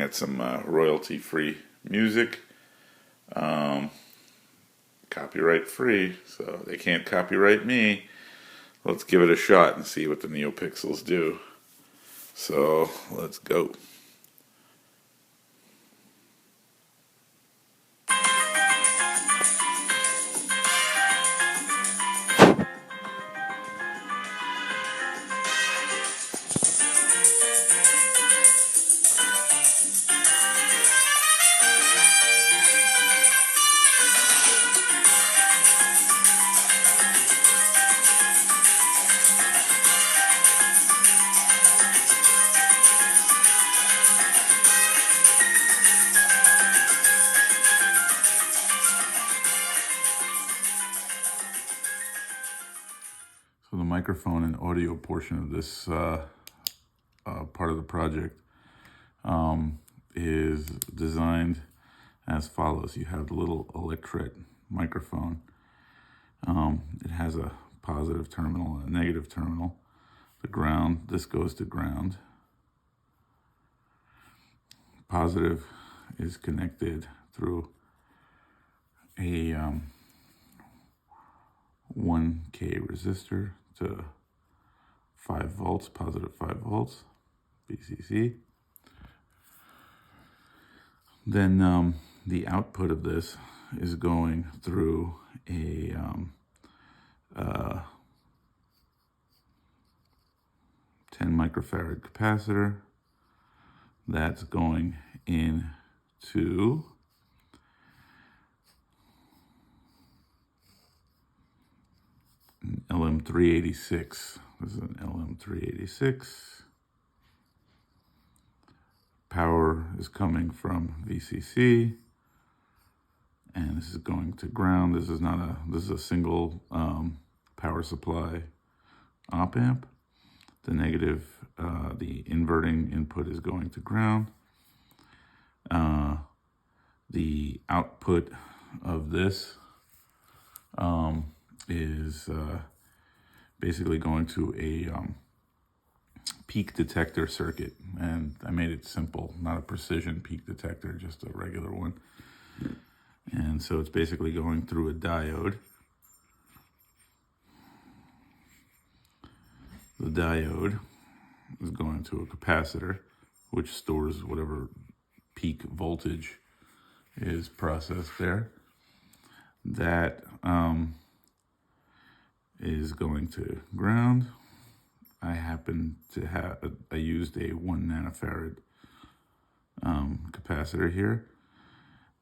at some royalty-free music. Copyright free, so they can't copyright me. Let's give it a shot and see what the neopixels do. So let's go. So the microphone and audio portion of this part of the project is designed as follows. You have the little electret microphone. It has a positive terminal and a negative terminal. The ground, this goes to ground. Positive is connected through a 1K resistor to 5 volts, positive 5 volts, VCC. Then the output of this is going through a 10 microfarad capacitor that's going into an LM386. This is an LM386. Power is coming from VCC, and this is going to ground. This is a single power supply op amp. The negative, the inverting input is going to ground. The output of this is basically going to a peak detector circuit, and I made it simple, not a precision peak detector, just a regular one. And so it's basically going through a diode. The diode is going to a capacitor, which stores whatever peak voltage is processed there. That is going to ground. I happen to have, I used a 1 nanofarad capacitor here.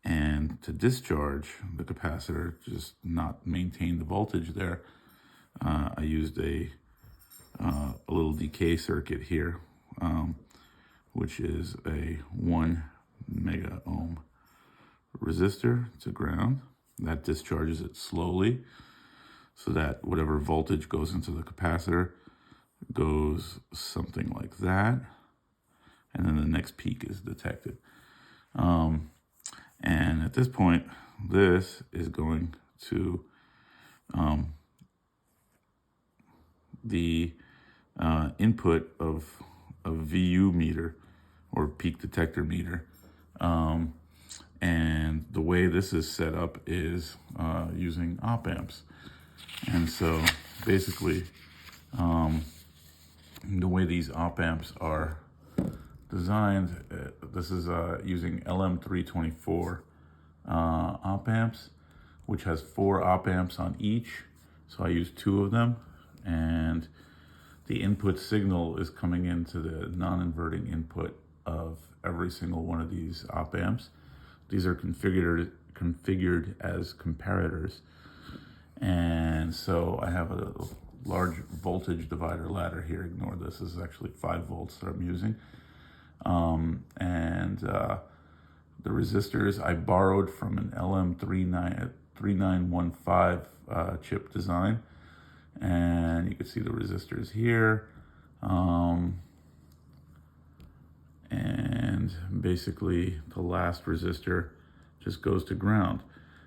And to discharge the capacitor, just not maintain the voltage there, I used a little decay circuit here, which is a 1 mega ohm resistor to ground. That discharges it slowly so that whatever voltage goes into the capacitor goes something like that, and then the next peak is detected. And at this point, this is going to the input of a VU meter or peak detector meter. And the way this is set up is using op amps. And so basically, the way these op amps are designed, this is using LM324 op amps, which has 4 op amps on each. So I use 2 of them, and the input signal is coming into the non-inverting input of every single one of these op amps. These are configured as comparators. And so I have a large voltage divider ladder here. Ignore this. This is actually 5 volts that I'm using. The resistors I borrowed from an LM3915 chip design. And you can see the resistors here. And basically the last resistor just goes to ground.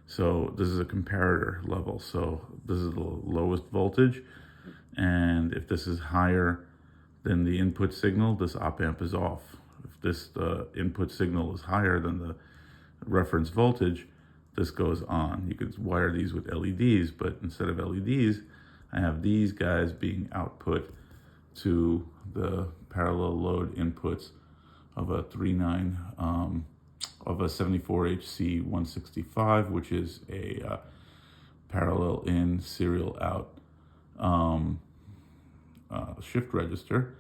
So this is a comparator level. So this is the lowest voltage. And if this is higher than the input signal, this op amp is off. If this input signal is higher than the reference voltage, this goes on. You could wire these with LEDs, but instead of LEDs, I have these guys being output to the parallel load inputs of a 74HC165, which is a parallel in, serial out shift register.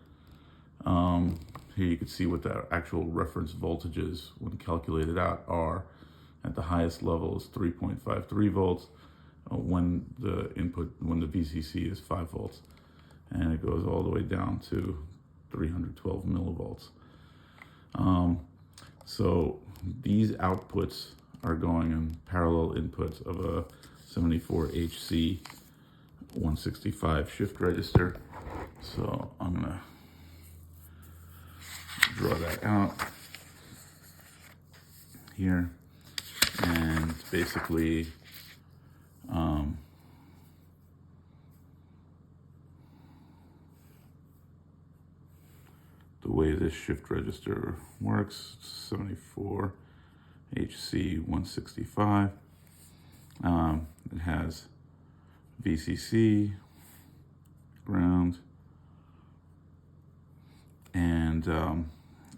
Here you can see what the actual reference voltages when calculated out are. At the highest level is 3.53 volts when the VCC is 5 volts, and it goes all the way down to 312 millivolts. So these outputs are going in parallel inputs of a 74HC165 shift register. So I'm gonna draw that out here, and basically the way this shift register works, 74HC165, it has VCC, ground, and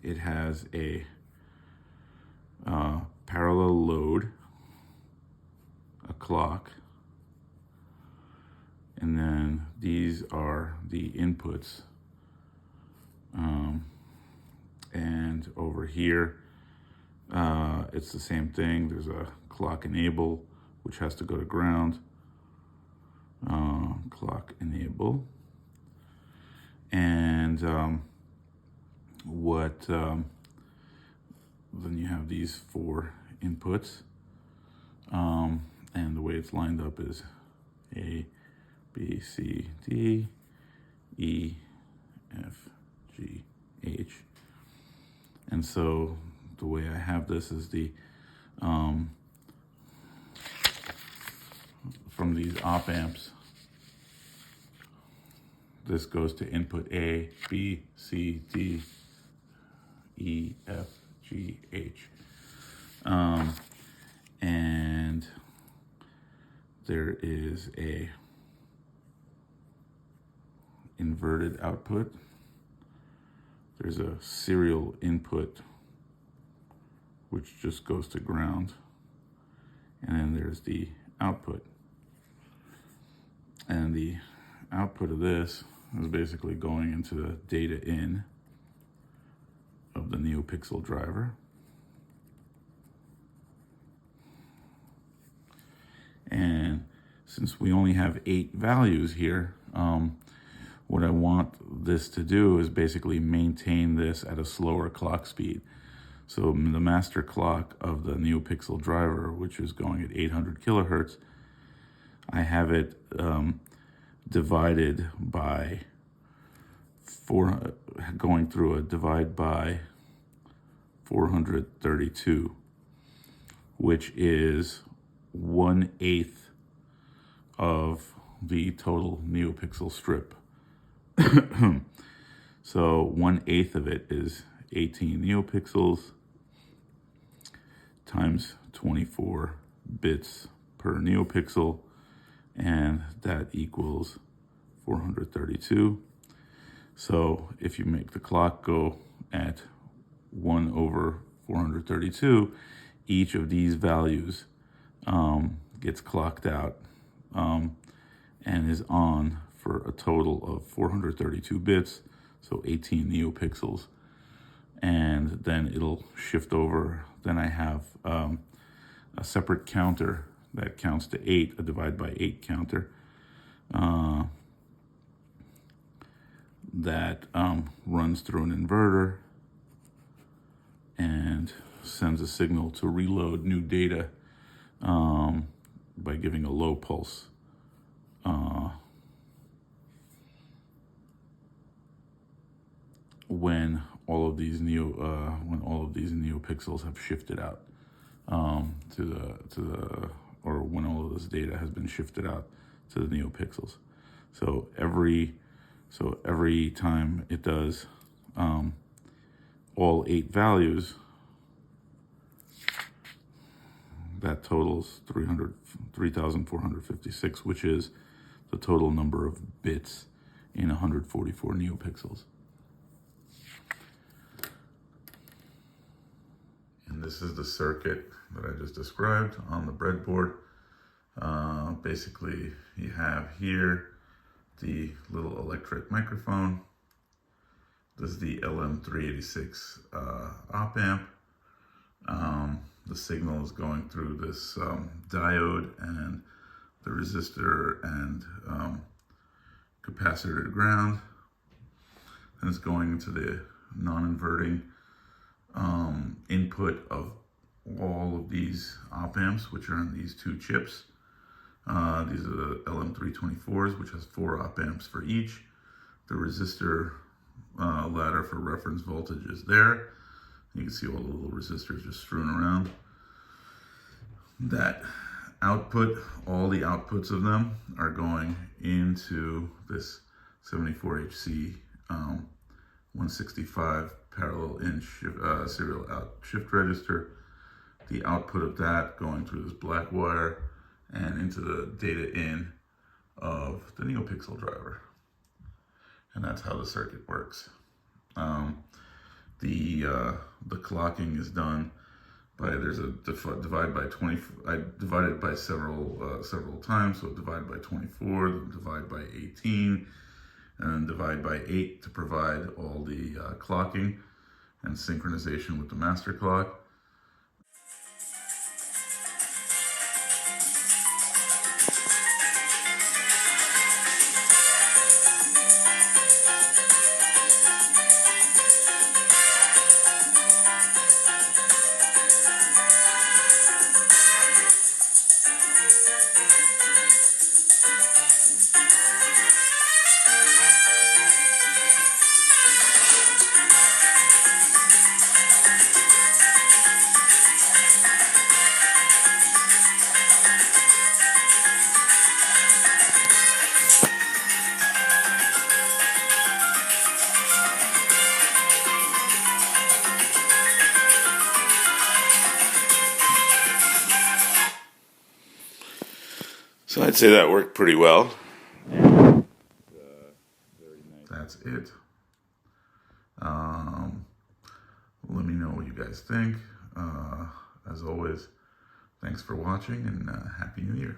it has a parallel load, a clock, and then these are the inputs. And over here, it's the same thing. There's a clock enable, which has to go to ground. Clock enable. And then you have these 4 inputs. And the way it's lined up is A, B, C, D, E, F, G, H. And so the way I have this is the from these op amps, this goes to input A, B, C, D, E, F, G, H. And there is a inverted output. There's a serial input, which just goes to ground. And then there's the output. And the output of this is basically going into the data in of the neopixel driver. And since we only have 8 values here, what I want this to do is basically maintain this at a slower clock speed. So the master clock of the neopixel driver, which is going at 800 kilohertz, I have it divided by 4, going through a divide by 432, which is 1/8 of the total neopixel strip. So 1/8 of it is 18 neopixels times 24 bits per neopixel, and that equals 432. So if you make the clock go at 1/432, each of these values gets clocked out and is on for a total of 432 bits, so 18 neopixels. And then it'll shift over. Then I have a separate counter that counts to 8, a divide by 8 counter that runs through an inverter and sends a signal to reload new data by giving a low pulse. When all of these neopixels have shifted out or when all of this data has been shifted out to the neopixels. So every time it does all 8 values, that totals 3,456, which is the total number of bits in 144 neopixels. And this is the circuit that I just described on the breadboard. Basically, you have here the little electret microphone. This is the LM386 op amp. The signal is going through this diode and the resistor and capacitor to ground. And it's going into the non-inverting input of all of these op amps, which are on these 2 chips. These are the LM324s, which has 4 op amps for each. The resistor ladder for reference voltage is there. You can see all the little resistors just strewn around. That output, all the outputs of them are going into this 74HC 165 parallel in serial out shift register. The output of that going through this black wire and into the data in of the neopixel driver. And that's how the circuit works. The clocking is done by, there's a divide by 20. I divided it by several times. So divide by 24, then divide by 18, and then divide by 8 to provide all the clocking and synchronization with the master clock. So I'd say that worked pretty well. That's it. Let me know what you guys think. As always, thanks for watching and Happy New Year.